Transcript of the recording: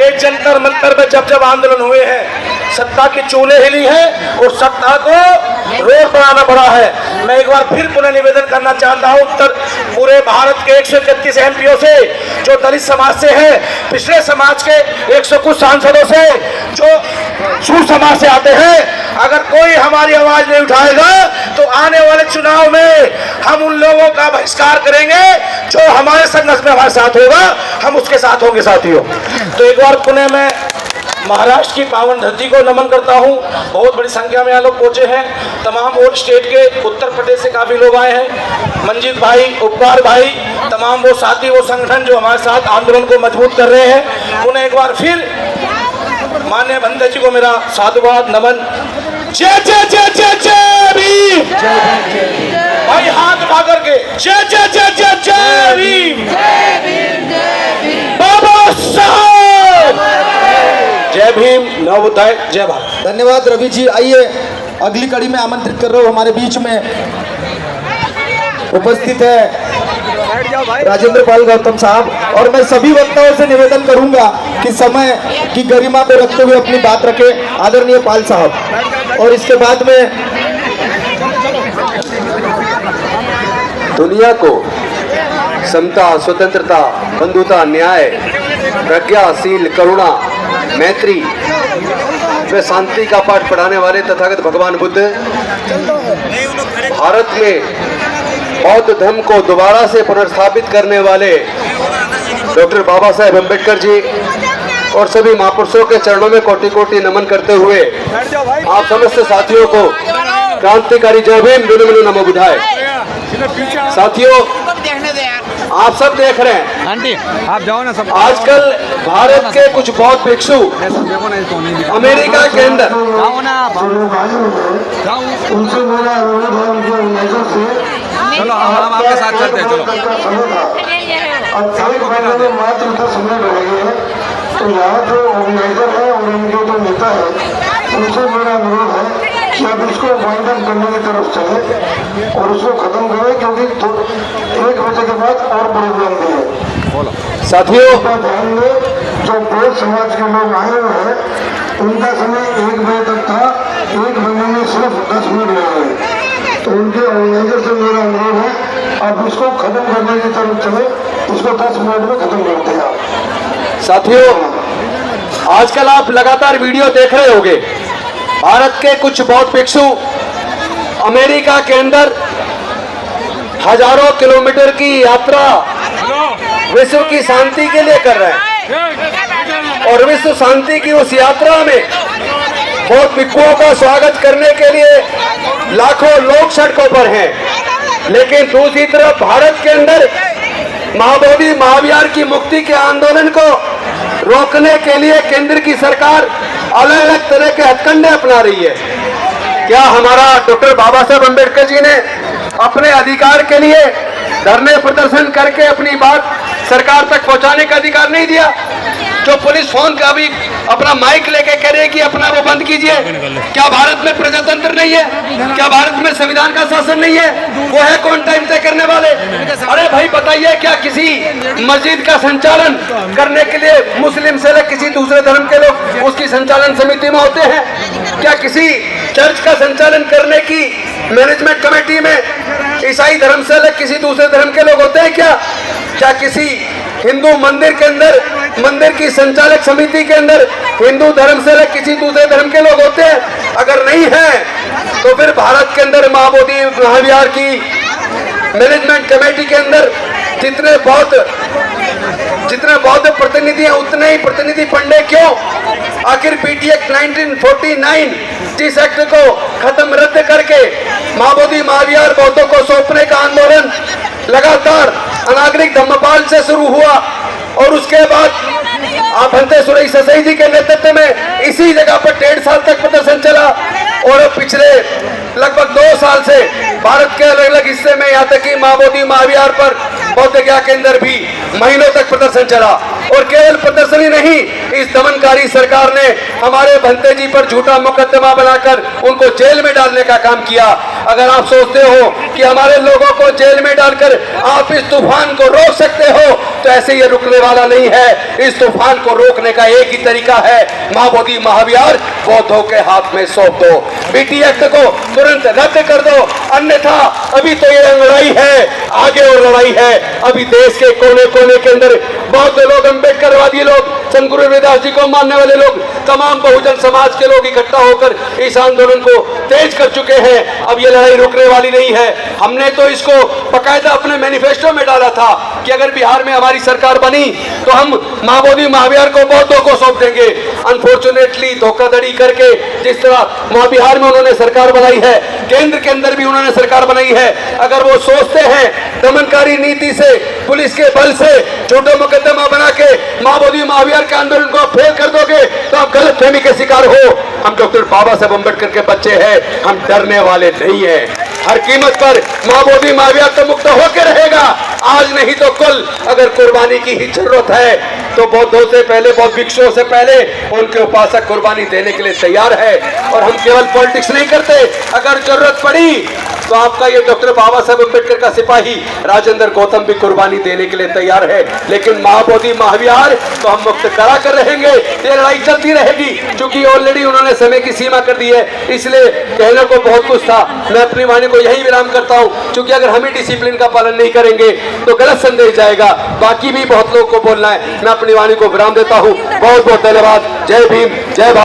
ये जंतर मंतर में जब जब आंदोलन हुए हैं, सत्ता की चूल्हे हिली हैं और सत्ता को रोड बनाना पड़ा है। मैं एक बार फिर पुनः निवेदन करना चाहता हूँ पूरे भारत के 131 एमपीओ से, जो दलित समाज से है, पिछड़े समाज के 100 कुछ सांसदों से, जो सूर समाज से आते हैं, अगर कोई हमारी आवाज नहीं उठाएगा तो आने वाले चुनाव में हम उन लोगों का बहिष्कार करेंगे जो हमारे संघर्ष में हमारे साथ होगा, हम उसके साथ होंगे साथियों। तो एक बार पुनः मैं महाराष्ट्र की पावन धरती को नमन करता हूं। बहुत बड़ी संख्या में यहाँ लोग पहुंचे हैं, तमाम और स्टेट के, उत्तर प्रदेश से काफी लोग आए हैं, मंजीत भाई, उपकार भाई, तमाम वो साथी, वो संगठन जो हमारे साथ आंदोलन को मजबूत कर रहे हैं, उन्हें एक बार फिर माननीय बंदे जी को मेरा साधुवाद नमन। जय जय जय जय जय भीम, भाई हाथ उठा करके जय जय जय जय जय भीम, बाबा साहब जय भीम, नवोदय, जय भारत। धन्यवाद रवि जी। आइए अगली कड़ी में आमंत्रित कर रहा हूँ, हमारे बीच में उपस्थित है राजेंद्र पाल गौतम साहब, और मैं सभी वक्ताओं से निवेदन करूंगा कि समय की गरिमा को रखते हुए अपनी बात रखे आदरणीय पाल साहब। और इसके बाद में दुनिया को समता, स्वतंत्रता, बंधुता, न्याय, प्रज्ञाशील, करुणा, मैत्री व शांति का पाठ पढ़ाने वाले तथागत भगवान बुद्ध भारत में बौद्ध धर्म को दोबारा से पुनर्स्थापित करने वाले डॉक्टर बाबा साहेब अम्बेडकर जी और सभी महापुरुषों के चरणों में कोटि कोटि नमन करते हुए आप समस्त साथियों को क्रांतिकारी जय भीम, दुनु मिनु नमो बुधाय। साथियों, आप सब देख रहे हैं, आंटी आप जाओ ना सब। आजकल भारत के कुछ बौद्ध भिक्षु अमेरिका के अंदर जाओ ना, जाओ। चलो हम आपके साथ चलते हैं, चलो। तो यहाँ जो ऑर्गेनाइजर है और उनके जो नेता है, उनसे मेरा अनुरोध है कि आप इसको वाइंडअप करने की तरफ चले और उसको खत्म करें, क्योंकि 1 बजे के बाद और प्रोग्राम भी है। साथियों, ध्यान दें, जो बौद्ध समाज के लोग आए हुए हैं उनका समय 1 बजे तक था, 1 बजे में सिर्फ 10 मिनट लगे। तो उनके ऑर्गेनाइजर से मेरा अनुरोध है आप इसको खत्म करने की तरफ चले, इसको 10 मिनट में खत्म करते हैं आप। साथियों, आजकल आप लगातार वीडियो देख रहे होंगे, भारत के कुछ बौद्ध भिक्षु अमेरिका के अंदर हजारों किलोमीटर की यात्रा विश्व की शांति के लिए कर रहे हैं, और विश्व शांति की उस यात्रा में बौद्ध भिक्षुओं का स्वागत करने के लिए लाखों लोग सड़कों पर हैं। लेकिन दूसरी तरफ भारत के अंदर महाबोधि महाविहार की मुक्ति के आंदोलन को रोकने के लिए केंद्र की सरकार अलग अलग तरह के हथकंडे अपना रही है। क्या हमारा डॉक्टर बाबा साहेब अम्बेडकर जी ने अपने अधिकार के लिए धरने प्रदर्शन करके अपनी बात सरकार तक पहुंचाने का अधिकार नहीं दिया? जो पुलिस फोन का भी अपना माइक लेके कह रहे कि अपना वो बंद कीजिए, क्या भारत में प्रजातंत्र नहीं है? क्या भारत में संविधान का शासन नहीं है? वो है कौन टाइम तय करने वाले? अरे भाई बताइए, क्या किसी मस्जिद का संचालन करने के लिए मुस्लिम से लेकर किसी दूसरे धर्म के लोग उसकी संचालन समिति में होते हैं? क्या किसी चर्च का संचालन करने की मैनेजमेंट कमेटी में ईसाई धर्म से लेकर किसी दूसरे धर्म के लोग होते हैं? क्या किसी हिंदू मंदिर के अंदर, मंदिर की संचालक समिति के अंदर हिंदू धर्म से लेकर किसी दूसरे धर्म के लोग होते हैं? अगर नहीं है तो फिर भारत के अंदर महाबोधि महाविहार की मैनेजमेंट कमेटी के अंदर जितने बौद्ध प्रतिनिधि हैं उतने ही प्रतिनिधि पंडे क्यों? आखिर पीटी एक्ट 1949 जिस एक्ट को खत्म रद्द करके महाबोधि महाविहार बौद्धों को सौंपने का आंदोलन लगातार अनागरिक धम्मपाल से शुरू हुआ, और उसके बाद भंते सुरई ससई जी के नेतृत्व में इसी जगह पर 1.5 साल तक प्रदर्शन चला, और पिछले लगभग 2 साल से भारत के अलग अलग हिस्से में, यहाँ तक कि महाबोधि महाविहार पर बौद्ध गया के अंदर भी महीनों तक प्रदर्शन चला। और केवल प्रदर्शन ही नहीं, इस दमनकारी सरकार ने हमारे भंते जी पर झूठा मुकदमा बनाकर उनको जेल में डालने का काम किया। अगर आप सोचते हो कि हमारे लोगों को जेल में डालकर आप इस तूफान को रोक सकते हो, तो ऐसे ये रुकने वाला नहीं है। इस तूफान को रोकने का एक ही तरीका है, माओवादी महाविहार बौद्धों के हाथ में सौंप दो। बीटी एक्ट को तुरंत रद्द कर दो, अन्यथा अभी तो ये लड़ाई है, आगे और लड़ाई है। अभी देश के कोने कोने के अंदर बौद्ध लोग, अम्बेडकरवादी लोग, संत गुरु रविदास जी को मानने वाले लोग, तमाम बहुजन समाज के लोग इकट्ठा होकर इस आंदोलन को तेज कर चुके हैं। अब ये लड़ाई रुकने वाली नहीं है। हमने तो इसको बकायदा अपने मैनिफेस्टो में डाला था कि अगर बिहार में हमारी सरकार बनी तो हम माओवादी महाविहार को बौद्धों को सौंप देंगे। अनफॉर्चुनेटली धोखाधड़ी करके जिस तरह बिहार में उन्होंने सरकार बनाई है, केंद्र के अंदर भी उन्होंने सरकार बनाई है, अगर वो सोचते हैं दमनकारी नीति से, पुलिस के बल से झूठा मुकदमा बना के माओवादी महाविहार के आंदोलन को फेल कर दोगे तो आप गलतफहमी के शिकार हो। हम डॉक्टर बाबा साहब अम्बेडकर के बच्चे हैं, हम डरने वाले नहीं हैं। हर कीमत पर माओवादी महाविहार तो मुक्त होकर रहेगा, आज नहीं तो कल। अगर कुर्बानी की ही जरूरत है तो बौद्धों से पहले, बौद्ध भिक्षुओं से पहले उनके उपासक कुर्बानी देने के लिए तैयार है। और हम केवल पॉलिटिक्स नहीं करते, अगर जरूरत पड़ी तो आपका ये डॉक्टर बाबा साहब अम्बेडकर का सिपाही राजेंद्र गौतम भी कुर्बानी देने के लिए तैयार है। लेकिन माओवादी महाविहार तो हम मुक्त करा कर रहेंगे, ये लड़ाई चलती रहेगी। क्योंकि ऑलरेडी उन्होंने समय की सीमा कर दी है, इसलिए कहने को बहुत कुछ था। मैं अपनी वाणी को यही विराम करता हूँ, क्योंकि अगर हम ही डिसिप्लिन का पालन नहीं करेंगे तो गलत संदेश जाएगा। बाकी भी बहुत लोगों को बोलना है, मैं अपनी वाणी को विराम देता हूँ। बहुत बहुत धन्यवाद। जय भीम, जय भारत।